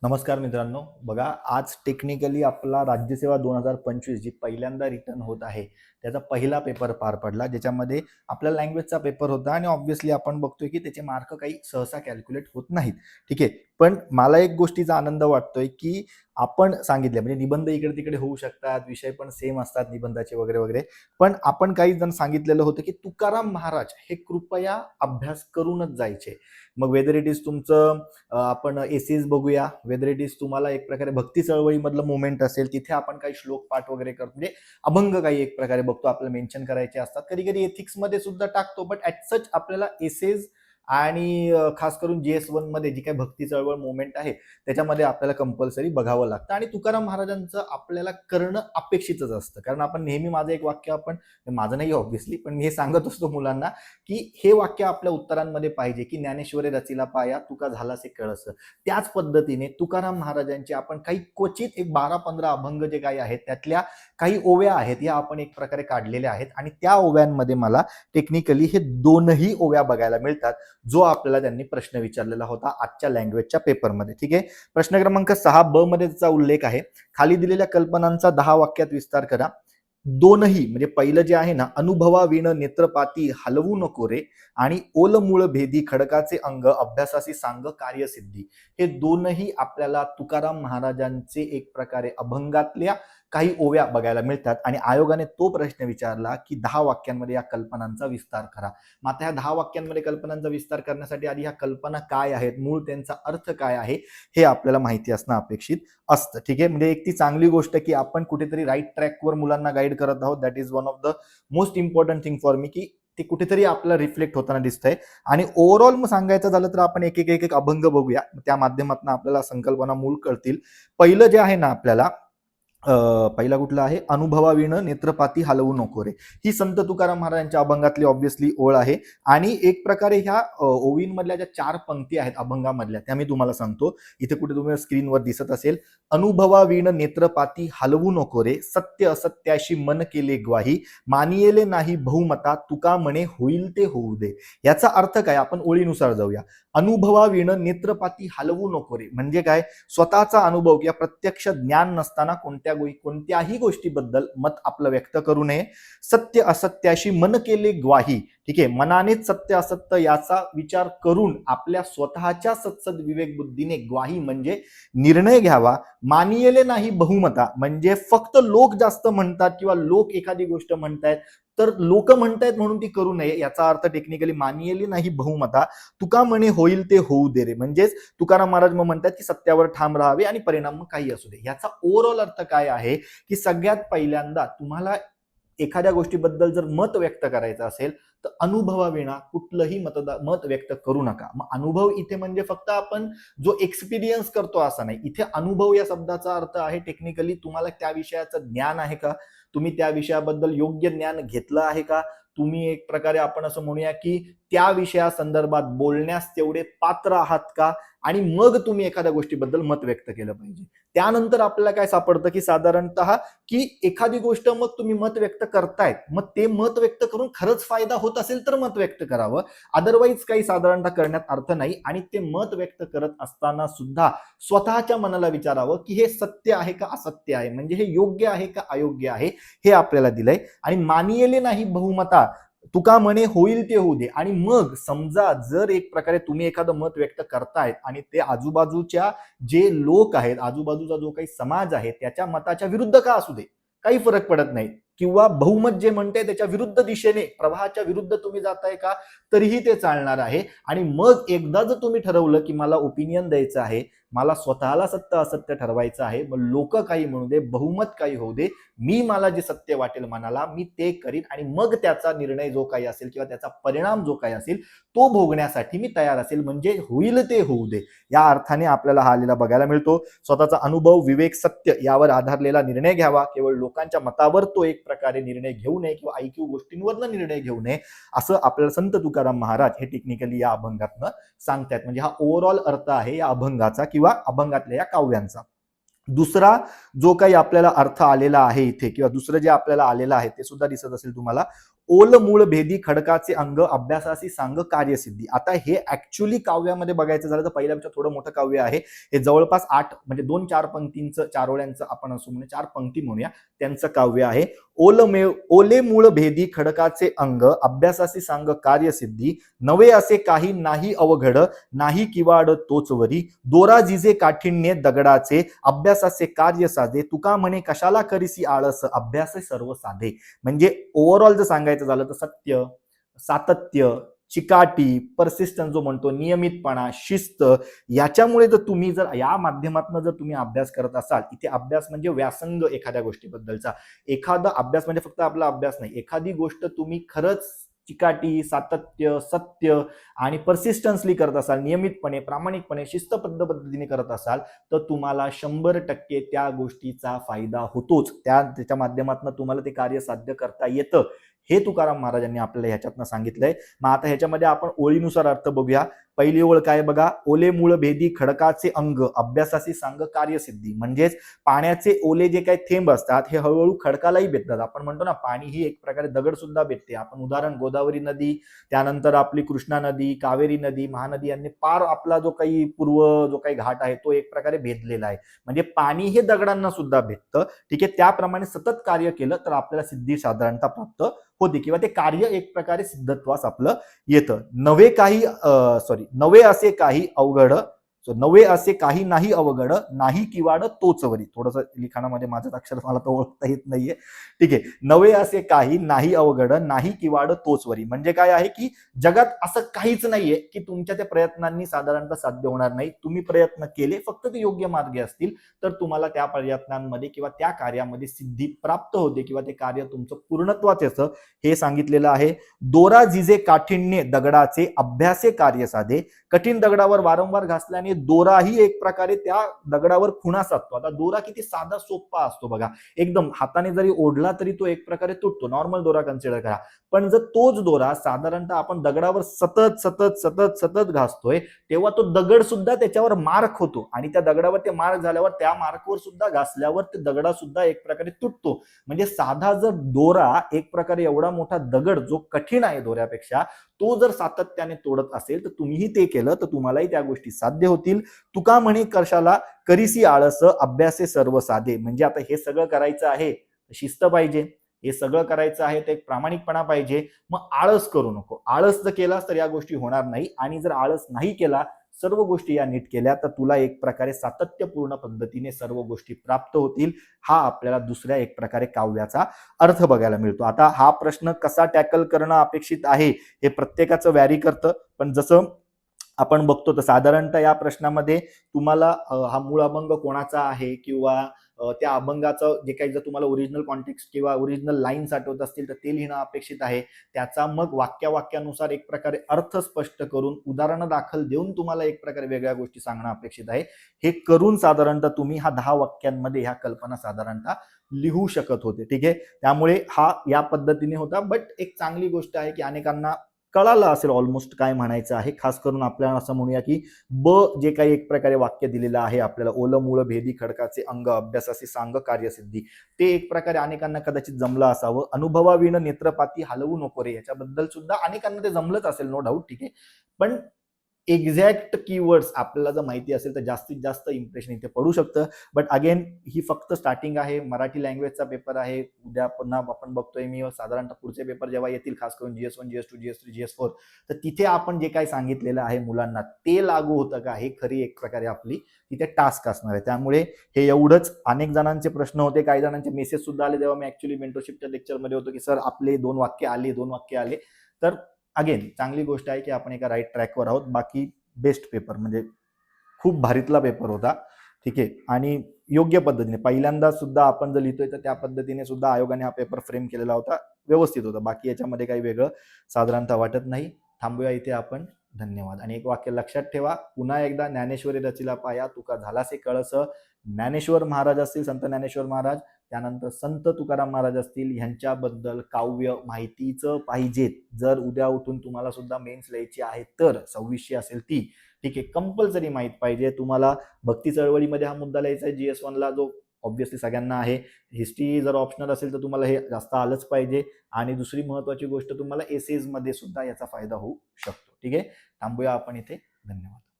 नमस्कार मित्रांनो, बघा आज टेक्निकली आपला राज्यसेवा 2025 जी पहिल्यांदा रिटर्न होत आहे त्याचा पहिला पेपर पार पडला, ज्याच्यामध्ये आपल्या लँग्वेजचा पेपर होता आणि ऑब्व्हियसली आपण बघतोय की त्याचे मार्क काही सहसा कॅल्क्युलेट होत नाहीत. ठीक आहे, पण मला एक गोष्टीचा आनंद वाटतोय की आपण सांगितले म्हणजे निबंध इकडे तिकडे होऊ शकतात, विषय पण सेम असतात निबंधाचे वगैरे वगैरे, पण आपण काही जण सांगितलेलं होतं की तुकाराम महाराज हे कृपया अभ्यास करूनच जायचे. मग वेदर इट इज तुमचं आपण एसेस बघूया, वेदर इट इज तुम्हाला एक प्रकारे भक्ती चळवळीमधलं मुवमेंट असेल तिथे आपण काही श्लोक पाठ वगैरे करतो, म्हणजे अभंग काही एक प्रकारे बघतो आपल्याला मेन्शन करायचे असतात, कधी कधी एथिक्स मध्ये सुद्धा टाकतो, बट ऍट सच आपल्याला एसेस आणि खास करून JS1 मध्ये जी काही भक्ती चळवळ मुवमेंट आहे त्याच्यामध्ये आपल्याला कंपल्सरी बघावं लागतं आणि तुकाराम महाराजांचं आपल्याला करणं अपेक्षितच असतं. कारण आपण नेहमी, माझं एक वाक्य, आपण माझं नाही ऑब्व्हियसली पण मी हे सांगत असतो मुलांना की हे वाक्य आपल्या उत्तरांमध्ये पाहिजे की ज्ञानेश्वरी रचिला पाया तुका झालासे कळस. त्याच पद्धतीने तुकाराम महाराजांचे आपण काही क्वचित एक 12-15 अभंग जे काही आहेत त्यातल्या काही ओव्या आहेत या आपण एक प्रकारे काढलेल्या आहेत आणि त्या ओव्यांमध्ये मला टेक्निकली हे दोनही ओव्या बघायला मिळतात जो आपल्याला त्यांनी प्रश्न विचारलेला होता आजच्या लँग्वेजच्या पेपरमध्ये. ठीक आहे, प्रश्न क्रमांक 6 ब मध्ये त्याचा उल्लेख आहे, खाली दिलेल्या कल्पनांचा 10 वाक्यात विस्तार करा. दोनही म्हणजे पहिलं जे आहे ना, अनुभवा विण नेत्रपाती हलवू नको रे आणि ओलमूळ भेदी खडकाचे अंग अभ्यासाशी सांग कार्यसिद्धी, हे दोनही आपल्याला तुकाराम महाराजांचे एक प्रकारे अभंगातल्या काही ओव्या बघायला मिळतात आणि आयोगाने तो प्रश्न विचारला की 10 वाक्यांमध्ये या कल्पनांचा विस्तार करा. मग आता ह्या 10 वाक्यांमध्ये कल्पनांचा विस्तार करण्यासाठी आधी ह्या कल्पना काय आहेत, मूळ त्यांचा अर्थ काय आहे हे आपल्याला माहिती असणं अपेक्षित असतं. ठीक आहे, म्हणजे एक ती चांगली गोष्ट की आपण कुठेतरी राईट ट्रॅकवर मुलांना गाईड करत आहोत. That is one of the most important thing for me की ते कुठेतरी आपल्याला रिफ्लेक्ट होताना दिसतंय. आणि ओव्हरऑल मग सांगायचं झालं तर आपण एक एक एक एक अभंग बघूया, त्या माध्यमातून आपल्याला संकल्पना मूळ कळतील. पहिलं जे आहे ना आपल्याला, पहिला कुठला आहे, अनुभवा विण नेत्रपाती हलवू नको रे, ही संत तुकाराम महाराजांच्या अभंगातली ऑब्व्हियसली ओळ आहे. आणि एक प्रकारे ह्या ओवींमधल्या ज्या 4 पंक्ती आहेत अभंगामधल्या त्या मी तुम्हाला सांगतो. इथे कुठे तुम्हाला स्क्रीनवर दिसत असेल, अनुभवा विण नेत्रपाती हलवू नको रे, सत्य असत्याशी मन केले ग्वाही, मानियेले नाही बहुमता तुका म्हणे होईल ते होऊ दे. याचा अर्थ काय, आपण ओळीनुसार जाऊया. अनुभवा विण नेत्रपाती हलवू नको रे म्हणजे काय, स्वतःचा अनुभव किंवा प्रत्यक्ष ज्ञान नसताना कोणत्याही गोष्टीबद्दल मत आपलं व्यक्त करू नये. सत्य असत्याशी मन केले ग्वाही, ठीक आहे, मनानेच सत्य असत्य याचा विचार करून आपल्या स्वतःच्या सत्सद विवेक बुद्धीने ग्वाही म्हणजे निर्णय घ्यावा. मानियेले नाही बहुमता म्हणजे फक्त लोक जास्त म्हणतात किंवा लोक एखादी गोष्ट म्हणतायत तर लोक म्हणतायत म्हणून ती करू नये, याचा अर्थ टेक्निकली मानियेली नाही बहुमता तुका म्हणे होईल ते होऊ दे रे, म्हणजेच तुकाराम महाराज मग म्हणतात की सत्यावर ठाम राहावे आणि परिणाम मग काही असू दे. याचा ओव्हरऑल अर्थ काय आहे की सगळ्यात पहिल्यांदा तुम्हाला एखाद्या गोष्टीबद्दल जर मत व्यक्त करायचं असेल तर अनुभवाविना कुठलंही मत व्यक्त करू नका. मग अनुभव इथे म्हणजे फक्त आपण जो एक्सपिरियन्स करतो असा नाही, इथे अनुभव या शब्दाचा अर्थ आहे टेक्निकली तुम्हाला त्या विषयाचं ज्ञान आहे का, तुम्ही त्या विषयाबद्दल योग्य ज्ञान घेतलं आहे का, तुम्ही एक प्रकारे आपण असं म्हणूया की त्या विषयासंदर्भात बोलण्यास तेवढे पात्र आहात का, आणि मग तुम्ही एखाद्या गोष्टीबद्दल मत व्यक्त केलं पाहिजे. त्यानंतर आपल्याला काय सापडतं की साधारणतः की एखादी गोष्ट मग तुम्ही मत व्यक्त करतायत, मग ते मत व्यक्त करून खरंच फायदा होत असेल तर मत व्यक्त करावं, अदरवाईज काही साधारणतः करण्यात अर्थ नाही. आणि ते मत व्यक्त करत असताना सुद्धा स्वतःच्या मनाला विचारावं की हे सत्य आहे का असत्य आहे, म्हणजे हे योग्य आहे का अयोग्य आहे, हे आपल्याला दिलंय. आणि मानियेले नाही बहुमता तुका म्हणे होईल ते होऊ दे. आणि मग समजा जर एक प्रकारे तुम्ही एखादं मत व्यक्त करतायत आणि ते आजूबाजूच्या जे लोक आहेत, आजूबाजूचा जो काही समाज आहे त्याच्या मताच्या विरुद्ध का असू दे, काही फरक पडत नाही, किंवा बहुमत जे म्हणते त्याच्या विरुद्ध दिशेने प्रवाहाच्या विरुद्ध तुम्ही जाताय का, तरीही ते चालणार आहे. आणि मग एकदा जर तुम्ही ठरवलं की मला ओपिनियन द्यायचं आहे, मला स्वतःला सत्य असत्य ठरवायचं आहे, मग लोक काही म्हणू दे, बहुमत काही होऊ दे, मी मला जे सत्य वाटेल मनाला मी ते करीन आणि मग त्याचा निर्णय जो काही असेल किंवा त्याचा परिणाम जो काही असेल तो भोगण्यासाठी मी तयार असेल, म्हणजे होईल ते होऊ दे, या अर्थाने आपल्याला हा आलेला बघायला मिळतो. स्वतःचा अनुभव विवेक सत्य यावर आधारलेला निर्णय घ्यावा, केवळ लोकांच्या मतावर तो एक प्रकारे निर्णय घेऊ नये किंवा ऐकीव गोष्टींवरनं निर्णय घेऊ नये, असं आपल्याला संत तुकाराम महाराज हे टेक्निकली या अभंगातनं सांगतात. म्हणजे हा ओव्हरऑल अर्थ आहे या अभंगाचा किंवा अभंगातल्या या काव्यांचा. दुसरा जो काही आपल्याला अर्थ आलेला आहे इथे, किंवा दुसरं जे आपल्याला आलेलं आहे ते सुद्धा दिसत असेल तुम्हाला, ओल मूळ भेदी खडकाचे अंग अभ्यासासी सांग कार्यसिद्धी. आता हे ऍक्च्युली काव्यामध्ये बघायचं झालं तर पहिल्यापेक्षा थोडं मोठं काव्य आहे. हे जवळपास 8 म्हणजे 2-4 पंक्तींचं, 4 ओळ्यांचं आपण असं म्हणजे 4 पंक्ती म्हणूया, त्यांचं काव्य आहे. ओले मूळ भेदी खडकाचे अंग अभ्यासासी सांग कार्यसिद्धी, नवे असे काही नाही अवघड, नाही किवाड तोच वरी, दोरा जिजे काठिण्य दगडाचे अभ्यासाचे कार्य साधे, तुका म्हणे कशाला करीसी आळस अभ्यास सर्व साधे. म्हणजे ओव्हरऑल जर सांगायचं झालं तर सत्य, सातत्य, चिकाटी, परसिस्टन्स जो म्हणतो, नियमितपणा, शिस्त, याच्यामुळे जर तुम्ही जर या माध्यमातून जर तुम्ही अभ्यास करत असाल, इथे अभ्यास म्हणजे व्यासंग एखाद्या गोष्टीबद्दलचा, एखादा अभ्यास म्हणजे फक्त आपला अभ्यास नाही, एखादी गोष्ट तुम्ही खरंच चिकाटी, सातत्य, सत्य आणि परसिस्टन्सली करत असाल, नियमितपणे, प्रामाणिकपणे, शिस्तबद्ध पद्धतीने करत असाल, तर तुम्हाला 100% त्या गोष्टीचा फायदा होतोच. त्याच्या माध्यमातून तुम्हाला ते कार्य साध्य करता येतं, हे तुकाराम महाराजांनी आपल्याला ह्याच्यातनं सांगितलंय. मग आता ह्याच्यामध्ये आपण ओळीनुसार अर्थ बघूया. पहिली ओळ काय बघा, ओले मूळ भेदी खडकाचे अंग अभ्यासासी सांग कार्यसिद्धी. म्हणजेच पाण्याचे ओले जे काही थेंब असतात हे हळूहळू खडकालाही भेटतात. आपण म्हणतो ना, पाणी ही एक प्रकारे दगड सुद्धा भेटते. आपण उदाहरण गोदावरी नदी, त्यानंतर आपली कृष्णा नदी, कावेरी नदी, महानदी यांनी पार आपला जो काही घाट आहे तो एक प्रकारे भेदलेला आहे. म्हणजे पाणी हे दगडांना सुद्धा भेटतं. ठीक आहे, त्याप्रमाणे सतत कार्य केलं तर आपल्याला सिद्धी साधारणतः प्राप्त होते, किंवा ते कार्य एक प्रकारे सिद्धत्वास आपलं येतं. नवे असे काही अवघड, नवे असे काही नाही अवघड, नाही किवाड तोचवरी. थोडस लिखाणामध्ये माझं अक्षर मला तर ओळखता येत नाहीये. ठीक आहे, नवे असे काही नाही अवघड, नाही किवाड तोचवरी. म्हणजे काय आहे की जगात असं काहीच नाहीये की तुमच्या त्या प्रयत्नांनी साधारणतः साध्य होणार नाही. तुम्ही प्रयत्न केले, फक्त ते योग्य मार्गे असतील, तर तुम्हाला त्या प्रयत्नांमध्ये किंवा त्या कार्यामध्ये सिद्धी प्राप्त होते, किंवा ते कार्य तुमचं पूर्णत्वात येतं, हे सांगितलेलं आहे. दोरा जिजे काठिण्य दगडाचे अभ्यासे कार्य साधे. कठीण दगडावर वारंवार घासल्याने दोराही एक प्रकारे त्या दगडावर खुणा साधतो. आता दोरा किती साधा सोपा असतो बघा, एकदम हाताने जरी ओढला तरी तो एक प्रकारे तुटतो, नॉर्मल दोरा कन्सिडर करा. पण जर तोच दोरा साधारणतः आपण दगडावर सतत सतत सतत सतत घासतोय, तेव्हा तो दगड सुद्धा त्याच्यावर मार्क होतो, आणि त्या दगडावर ते मार्क झाल्यावर त्या मार्कवर सुद्धा घासल्यावर ते दगडा सुद्धा एक प्रकारे तुटतो. म्हणजे साधा जर दोरा एक प्रकारे एवढा मोठा दगड जो कठीण आहे दोऱ्यापेक्षा, तो जर सातत्याने तोडत असेल, तर तुम्हीही ते केलं तर तुम्हालाही त्या गोष्टी साध्य होतील. तुका म्हणे कशाला करीसी आळस अभ्यासे सर्व साधे. म्हणजे आता हे सगळं करायचं आहे, शिस्त पाहिजे, हे सगळं करायचं आहे तर एक प्रामाणिकपणा पाहिजे. मग आळस करू नको. आळस जर केलास तर या गोष्टी होणार नाही, आणि जर आळस नाही केला, सर्व गोष्टी या नीट केल्या, तर तुला एक प्रकारे सातत्यपूर्ण पद्धतीने सर्व गोष्टी प्राप्त होतील. हा आपल्याला दुसऱ्या एक प्रकारे काव्याचा अर्थ बघायला मिळतो. आता हा प्रश्न कसा टॅकल करणं अपेक्षित आहे हे प्रत्येकाचं व्हॅरी करतं, पण जसं आपण बघतो तर साधारणतः या प्रश्नामध्ये तुम्हाला हा मूळ अभंग कोणाचा आहे, किंवा त्या अभंगाचं जे काही जर तुम्हाला ओरिजिनल कॉन्टेक्स्ट किंवा ओरिजिनल लाईन्स आठवत असतील तर ते लिहिणं अपेक्षित आहे. त्याचा मग वाक्यानुसार एक प्रकारे अर्थ स्पष्ट करून उदाहरणं दाखल देऊन तुम्हाला एक प्रकारे वेगळ्या गोष्टी सांगणं अपेक्षित आहे. हे करून साधारणतः तुम्ही हा 10 वाक्यांमध्ये ह्या कल्पना साधारणतः लिहू शकत होते. ठीक आहे, त्यामुळे हा या पद्धतीने होता. बट एक चांगली गोष्ट आहे की अनेकांना कळालं असेल ऑलमोस्ट काय म्हणायचं आहे. खास करून आपल्याला असं म्हणूया की जे काही एक प्रकारे वाक्य दिलेलं आहे आपल्याला, ओलं मूळ भेदी खडकाचे अंग अभ्यासासी सांग कार्यसिद्धी, ते एक प्रकारे अनेकांना कदाचित जमलं असावं. अनुभवाविण नेत्रपाती हलवू नको रे, याच्याबद्दल सुद्धा अनेकांना ते जमलंच असेल, नो डाऊट. ठीक आहे, पण एक्झॅक्ट कीवर्ड्स आपल्याला जर माहिती असेल तर जास्तीत जास्त इम्प्रेशन इथे पडू शकतं. बट अगेन ही फक्त स्टार्टिंग आहे. मराठी लँग्वेजचा पेपर आहे. उद्या पुन्हा आपण बघतोय मी साधारणतः पुढचे पेपर जेव्हा येतील, खास करून GS1, GS2, GS3, GS4, तर तिथे आपण जे काही सांगितलेलं आहे मुलांना ते लागू होतं का, हे खरी एक प्रकारे आपली तिथे टास्क असणार आहे. त्यामुळे हे एवढंच. अनेक जणांचे प्रश्न होते, काही जणांचे मेसेज सुद्धा आले जेव्हा मी ऍक्च्युअली मेंटरशिपच्या लेक्चरमध्ये होतो की सर आपले 2 वाक्य आले. तर अगेन चांगली गोष्ट आहे की आपण एका राईट ट्रॅकवर आहोत. बाकी बेस्ट पेपर, म्हणजे खूप भारीतला पेपर होता. ठीक आहे, आणि योग्य पद्धतीने पहिल्यांदा सुद्धा आपण जर लिहितोय तर त्या पद्धतीने सुद्धा आयोगाने हा पेपर फ्रेम केलेला होता, व्यवस्थित होता. बाकी याच्यामध्ये काही वेगळं साधारणतः वाटत नाही. थांबूया इथे आपण. धन्यवाद. आणि एक वाक्य लक्षात ठेवा, पुन्हा एकदा, ज्ञानेश्वरी रचिला पाया तुका झालासे कळस. ज्ञानेश्वर महाराज असतील, संत ज्ञानेश्वर महाराज, त्यानंतर संत तुकाराम महाराज असतील, ह्यांच्याबद्दल काव्य माहितीचं पाहिजेत. जर उद्या उठून तुम्हाला सुद्धा मेन्स लिहायची आहे तर 2600 असेल ती, ठीक आहे, कंपल्सरी माहित पाहिजे तुम्हाला. भक्ती चळवळीमध्ये हा मुद्दा लिहायचा आहे GS1 ला, जो ऑब्व्हियसली सगळ्यांना आहे. हिस्ट्री जर ऑप्शनल असेल तर तुम्हाला हे जास्त आलंच पाहिजे. आणि दुसरी महत्त्वाची गोष्ट, तुम्हाला एसेजमध्ये सुद्धा याचा फायदा होऊ शकतो. ठीक आहे. थांबूया आपण इथे. धन्यवाद.